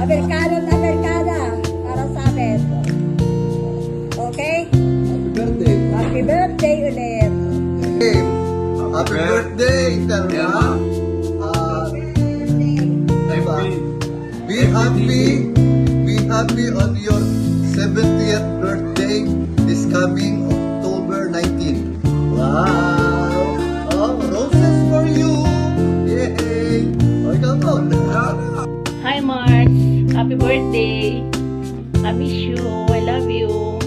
Amerikano at Amerikana. Para sa amin. Okay? Happy birthday. Happy birthday ulit. Hey, happy birthday, Telma. Diba? Be happy on your 70th birthday this coming October 19. Wow! Oh, roses for you! Yay! Oh, come on! Hi Mars, happy birthday. I miss you, I love you.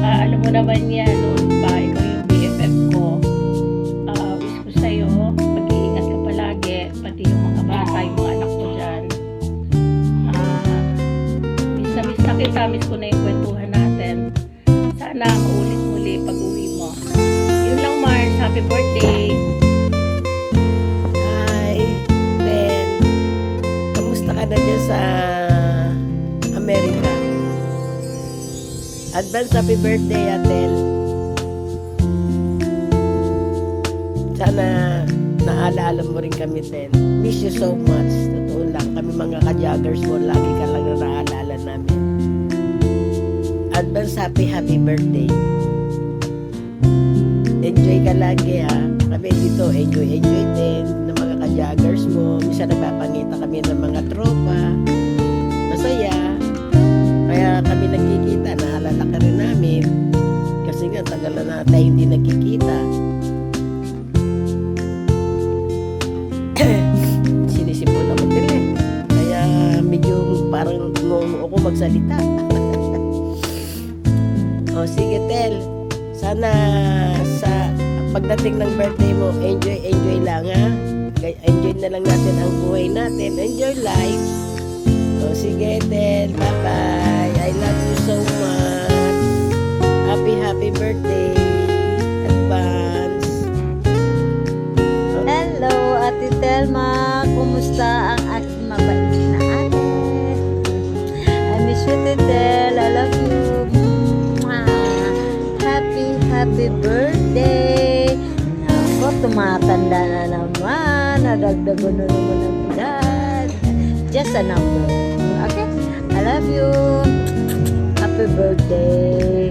Alam mo naman yan, noon pa, ikaw yung BFF ko. Wish ko sa'yo, mag-iingat ka palagi, pati yung mga bata, yung mga anak ko dyan. Miss na kita, miss ko na yung kwentuhan natin. Sana maulit muli pag uwi mo. Yun lang Mars, happy birthday. Hi, Ben. Kamusta ka na dyan sa Amerika? Advance happy birthday, Atel. Sana naalala mo rin kami, Tel. Miss you so much. Totoo lang. Kami mga ka-joggers mo, lagi ka lang na naalala namin. Advance happy birthday. Enjoy ka lagi, ha. Kami dito, enjoy din ng mga ka-joggers mo. Minsan nagpapangita kami ng mga tropa. Masaya. Kaya kami nagkikita, naalala ka rin namin. Kasi nga, tagal na tayo hindi nagkikita. Sinisipon ako din eh. Kaya medyo parang ngungo ako magsalita. O sige, Tel. Sana sa pagdating ng birthday mo, enjoy lang, ha? Enjoy na lang natin ang buhay natin. Enjoy life. O sige, Tel. Bye-bye. I love you so much. Happy birthday. Advance. Hello, Ate Telma. Kumusta ang aking mabait na ate? I miss you, Titel. I love you. Mwah. Happy birthday. Ako, tumatanda na naman. Nadagdagan na naman ang edad. Just a number. Okay? I love you. Happy birthday.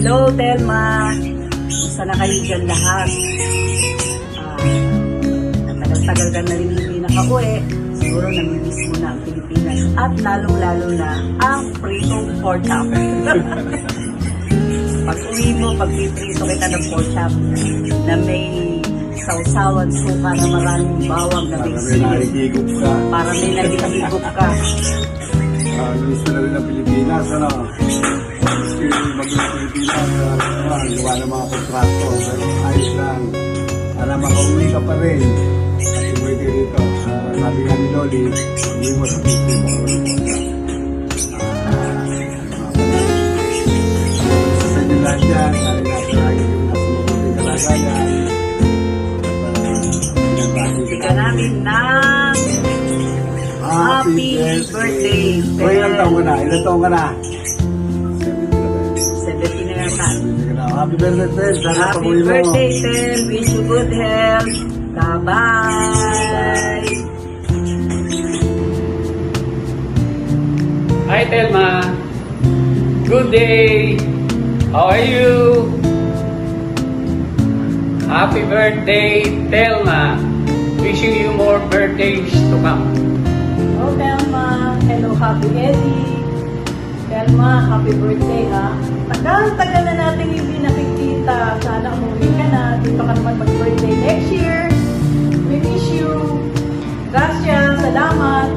Hello, Telma. Sana kayo dyan lahat. Tagal-tagal ka na rin hindi nakauwi. Siguro namimiss mo na ang Pilipinas. At lalong-lalo na ang pritong pork chop. Pag uwi mo, pagpiprito kita ng pork chop na may sausawan, suka na maraming bawang na may sili. Para may nalihigop ka. Gusto na rin ng Pilipinas, ano? Gusto yung mag-gusto Pilipinas, gawa ng mga kontrakto. Pero ayos lang. Alam, makauwi ka pa rin. Kasi mo ito dito. Sabi nga ni Loli, hindi mo sa Pilipinas. Sa inyo lahat yan, dahil natin lagi yung nasa mabuting kalagayan. Ika namin ng happy birthday. O, ilang taong ka na? Ilang taong ka na? 70 na yata. Happy birthday, Tel. Sana Happy pabuhay mo. birthday, Tel. Wish you good health. Bye-bye. Hi Telma. Good day. How are you? Happy birthday, Telma. Wishing you more birthdays to come. Oh, Telma. Hello, Happy Eddie. Telma, happy birthday, ha? Tagal-tagal na natin hindi nakikita. Sana umuwi ka na. Dito ka naman mag-birthday next year. We miss you. Gracias. Salamat.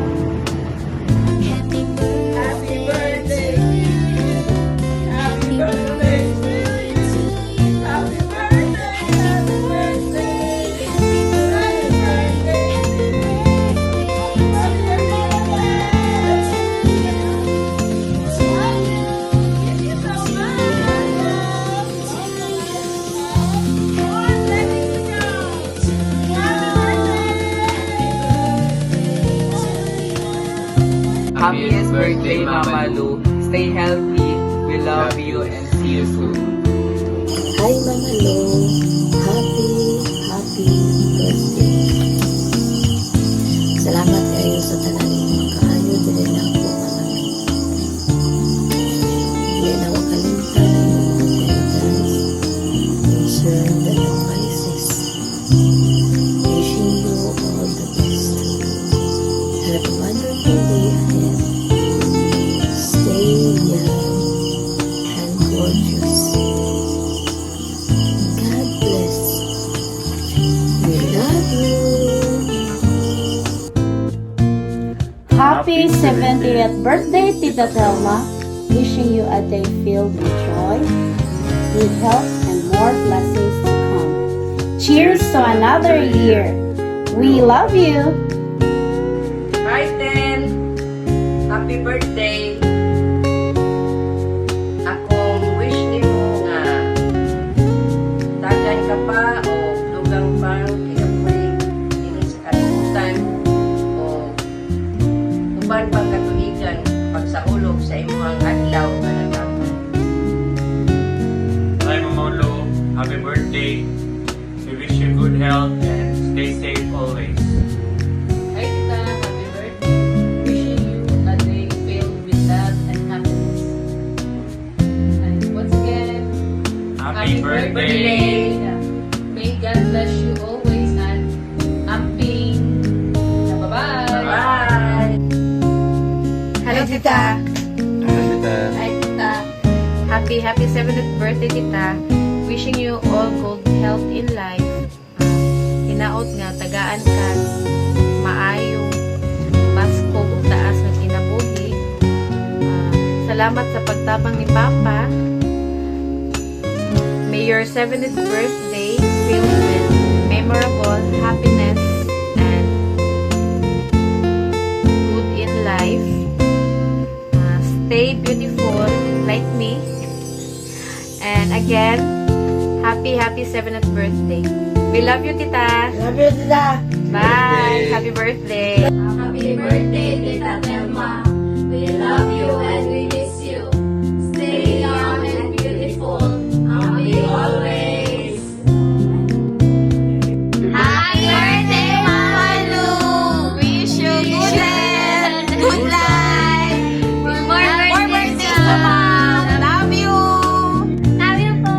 Happy birthday. Happy birthday. Happy birthday. Happy birthday. Happy birthday. Happiest birthday, Mama Lu. Stay healthy. We love you and see you soon. Hi, Mama Lo. Happy birthday. Salamat kayo sa tanan ng makaayo dili na ako kami. Dili na ako kalimtan ng mga guidance concerning the devices. Wishing you all the best. Have a wonderful day ahead. Stay young and gorgeous. God bless. We love you. Happy 70th birthday, Tita Thelma. Wishing you a day filled with joy, good health, and more blessings to come. Cheers to another year. We love you. Hi, Tel! Happy birthday! Akong wish nimo nga dagan ka pa o lugang pa kinapoy ini sa kalimutan o uban pang katuigan pagsaulog sa imong adlaw nga nagapon. Hi, Mamolo. Happy birthday. We wish you good health and stay safe always. Hi Tita, happy birthday. Wishing you a day filled with love and happiness. And once again, Happy birthday. Tita. May God bless you always and amping. Bye-bye. Bye! Hello, Tita. Hi, Tita. Happy 70th birthday, Tita. Wishing you all good health in life. Hinaot nga, tagaan ka, maayong Pasko ug taas ng kinabuhi. Salamat sa pagtabang ni Papa. May your 70th birthday filled with memorable happiness and good in life. Stay beautiful like me. And again, happy 70th birthday. We love you, Tita. Love you, Tita. Bye. Happy birthday. Happy birthday, Tita Thelma. We love you and we miss you. Stay young and beautiful. Happy always. Happy birthday, Mama Lu. Wish you good health, good life. More birthdays to come. Love you. Love you po.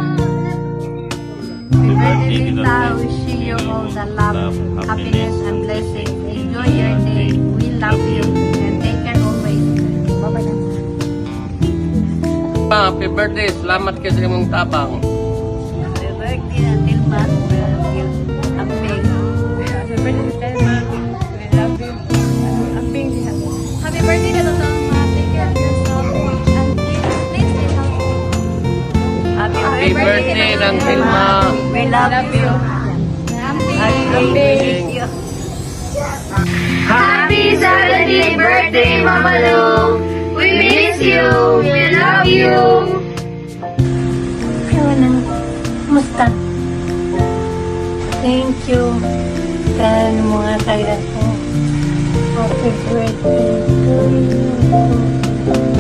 Happy birthday, Tita. Wishing you all the love, happiness, and blessings. Enjoy your day. We love you and take care always. Bye-bye na. Happy birthday. Salamat kayo sa imong tabang. Happy birthday na Tilma. We love you. Amping. Happy birthday Tilma. We love you. Amping. Happy birthday to Thelma. Take care of yourself and please stay healthy. Happy birthday ng Tilma. We love you. Amping. Happy 70th birthday, Mama Lu. We miss you. We love you. Musta? Thank you. Sa mga taga ko. Happy birthday to you.